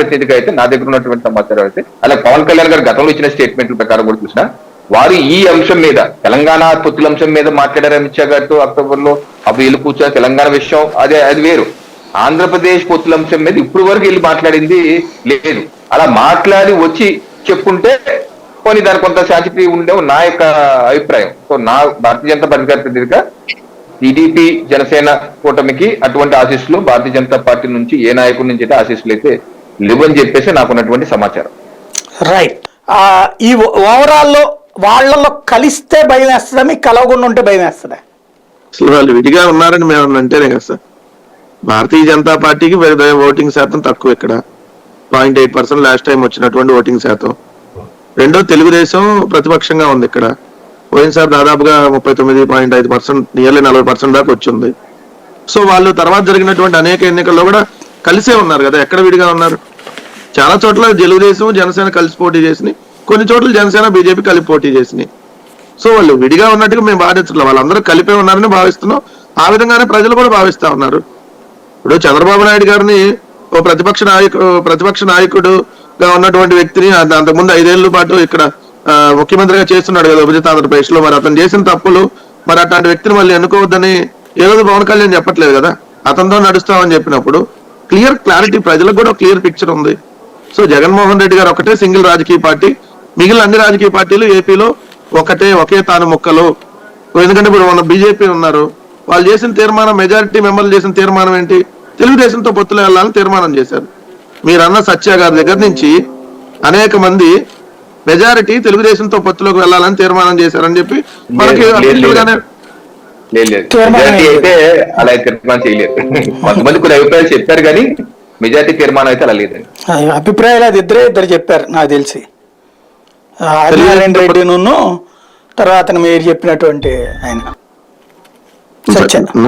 ప్రతినిధిగా అయితే నా దగ్గర ఉన్నటువంటి సమాచారం అయితే అలా పవన్ కళ్యాణ్ గారు గతంలో ఇచ్చిన స్టేట్మెంట్ల ప్రకారం కూడా చూసినా వారు ఈ అంశం మీద తెలంగాణ పొత్తుల అంశం మీద మాట్లాడారు అమిత్ షా గారితో అక్టోబర్ లో అప్పుడు వీళ్ళు కూర్చొని తెలంగాణ విషయం అది వేరు. ఆంధ్రప్రదేశ్ పొత్తుల అంశం మీద ఇప్పుడు వరకు వెళ్ళి మాట్లాడింది లేదు. అలా మాట్లాడి వచ్చి చెప్పుంటే కొన్ని దాని కొంత శాంతి ఉండే నా యొక్క అభిప్రాయం. సో నా భారతీయ జనతా పార్టీ ప్రతినిధిగా టీడీపీ జనసేన కూటమికి అటువంటి ఆశీస్సులు భారతీయ జనతా పార్టీ నుంచి ఏ నాయకుడి నుంచి అయితే ఆశీస్సులు అయితే లేవని చెప్పేసి నాకున్నటువంటి సమాచారం. రైట్. ఈ ఓవరాల్ లో వాళ్ళలో కలిస్తే భయం వేస్తుందా, మీకు కలవకుండా ఉంటే భయం వేస్తుందా? అసలు వాళ్ళు విడిగా ఉన్నారని మేము అంటేనే కదా సార్. భారతీయ జనతా పార్టీకి ఓటింగ్ శాతం తక్కువ, ఇక్కడ 0.8% లాస్ట్ టైం వచ్చినటువంటి ఓటింగ్ శాతం. రెండో తెలుగుదేశం ప్రతిపక్షంగా ఉంది ఇక్కడ. పోయినసారి దాదాపుగా 39.5%, నియర్లీ 40% దాకా వచ్చింది. సో వాళ్ళు తర్వాత జరిగినటువంటి అనేక ఎన్నికల్లో కూడా కలిసే ఉన్నారు కదా, ఎక్కడ విడిగా ఉన్నారు? చాలా చోట్ల తెలుగుదేశం జనసేన కలిసి పోటీ చేసినాయి, కొన్ని చోట్ల జనసేన బీజేపీ కలిపి పోటీ చేసినాయి. సో వాళ్ళు విడిగా ఉన్నట్టుగా మేము భావించట్లేదు, వాళ్ళందరూ కలిపే ఉన్నారని భావిస్తున్నాం. ఆ విధంగానే ప్రజలు కూడా భావిస్తా ఉన్నారు. ఇప్పుడు చంద్రబాబు నాయుడు గారిని ఓ ప్రతిపక్ష నాయకుడుగా ఉన్నటువంటి వ్యక్తిని అంతకుముందు 5 ఏళ్ల పాటు ఇక్కడ ముఖ్యమంత్రిగా చేస్తున్నాడు కదా విభజిత ఆంధ్రప్రదేశ్ లో. మరి అతను చేసిన తప్పులు, మరి అట్లాంటి వ్యక్తిని మళ్ళీ ఎన్నుకోవద్దని ఏ రోజు పవన్ కళ్యాణ్ చెప్పట్లేదు కదా. అతనితో నడుస్తామని చెప్పినప్పుడు క్లారిటీ ప్రజలకు కూడా క్లియర్ పిక్చర్ ఉంది. సో జగన్మోహన్ రెడ్డి గారు ఒకటే సింగిల్ రాజకీయ పార్టీ, మిగిలిన అన్ని రాజకీయ పార్టీలు ఏపీలో ఒకే తాను ముక్కలు. ఎందుకంటే ఇప్పుడు మన బీజేపీ ఉన్నారు, వాళ్ళు చేసిన తీర్మానం, మెజారిటీ మెంబర్లు చేసిన తీర్మానం ఏంటి? తెలుగుదేశంతో పొత్తులో వెళ్ళాలని తీర్మానం చేశారు. మీరన్న సత్య గారి దగ్గర నుంచి అనేక మంది మెజారిటీ తెలుగుదేశంతో పొత్తులోకి వెళ్ళాలని తీర్మానం చేశారని చెప్పి మనకి అయితే అలా తీర్మానం చేయలేదు. కొంతమంది కొన్ని అభిప్రాయాలు చెప్పారు కానీ మెజారిటీ తీర్మానం అయితే అలా లేదండి. అభిప్రాయాలు అది ఇద్దరు చెప్పారు నాకు తెలిసి, ఆదినారాయణ రెడ్డి తర్వాత మీరు చెప్పినటువంటి ఆయన.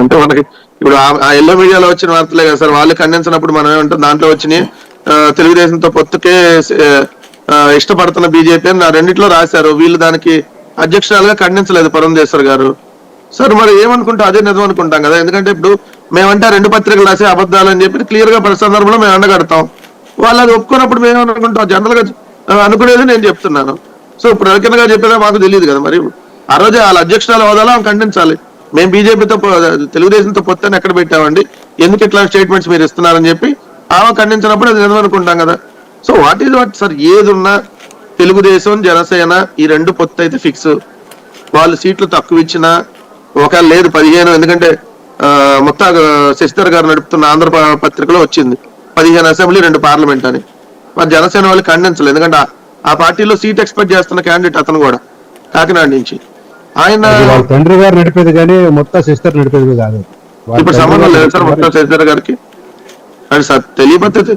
అంటే మనకి ఇప్పుడు ఆ ఎల్లో మీడియాలో వచ్చిన వార్తలే కదా సార్, వాళ్ళు ఖండించినప్పుడు మనం ఏమంటాం, దాంట్లో వచ్చినాయి తెలుగుదేశంతో పొత్తుకే ఇష్టపడుతున్న బీజేపీ అని రెండిట్లో రాశారు. వీళ్ళు దానికి అధ్యక్షురాలుగా ఖండించలేదు పురంధేశ్వర్ గారు. సార్ మరి ఏమనుకుంటాం, అదే నిజం అనుకుంటాం కదా. ఎందుకంటే ఇప్పుడు మేమంటే 2 పత్రికలు రాసే అబద్ధాలు అని చెప్పి క్లియర్ గా ప్రతి సందర్భంలో మేము ఎండగడతాం. వాళ్ళు అది ఒప్పుకున్నప్పుడు మేము అనుకుంటాం, జనరల్ గా అనుకునేది నేను చెప్తున్నాను. సో ఇప్పుడు రవికిరణ్ గారు చెప్పేదా మాకు తెలియదు కదా. మరి ఆ రోజు వాళ్ళ అధ్యక్షురాలు హోదాలో ఖండించాలి. మేము బీజేపీతో తెలుగుదేశంతో పొత్తని ఎక్కడ పెట్టామండి, ఎందుకు ఇట్లా స్టేట్మెంట్స్ మీరు ఇస్తున్నారని చెప్పి ఆమె ఖండించినప్పుడు అది నిజం అనుకుంటాం కదా. సో వాట్ సార్, ఏది ఉన్నా తెలుగుదేశం జనసేన ఈ 2 పొత్తు అయితే ఫిక్స్. వాళ్ళు సీట్లు తక్కువ ఇచ్చినా ఒకవేళ లేదు 15, ఎందుకంటే మొత్తం శశిధర్ గారు నడుపుతున్న ఆంధ్ర పత్రికలో వచ్చింది 15 అసెంబ్లీ 2 పార్లమెంట్ అని. మరి జనసేన వాళ్ళు ఖండించలేదు, ఎందుకంటే ఆ పార్టీలో సీట్ ఎక్స్పెక్ట్ చేస్తున్న క్యాండిడేట్ అతను కూడా కాకినాడ నుంచి. ఆయన తండ్రి గారు నడిపేది కానీ మొత్తం సిస్టర్ నడిపేది కాదు. ఇప్పుడు సంబంధం లేదు సార్ మొత్తం శశిధర్ గారికి. అది సార్ తెలియబద్ధతి